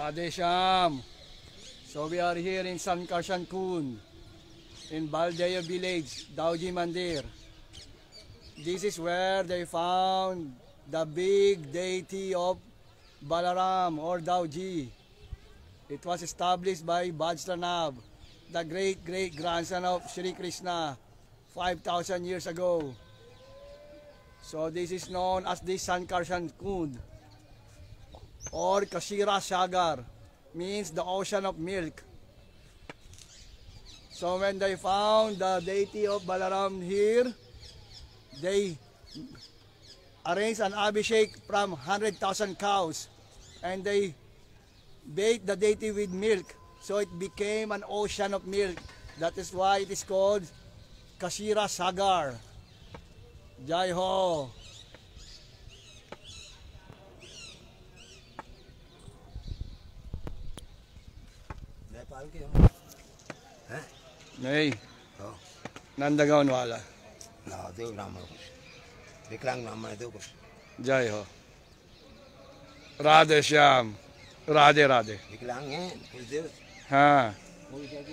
Radhe Shyam. So we are here in Sankarshan Kund, in Baldeya village, Dauji Mandir. This is where they found the big deity of Balaram or Dauji. It was established by Vajranab, the great grandson of Shri Krishna, 5,000 years ago. So this is known as the Sankarshan Kund or Kashira Sagar, means the ocean of milk. So when they found the deity of Balaram here, they arranged an abhishek from 100,000 cows and they bathed the deity with milk, so it became an ocean of milk. That is why it is called Kashira Sagar. Jai Ho. Nepal के हो हैं? नहीं, हो नंदगांव वाला। ना देव नाम है कुछ, विकलांग नाम है देव कुछ। जय हो। राधे श्याम, राधे राधे। विकलांग हैं कुछ देव। हाँ। कोई जाति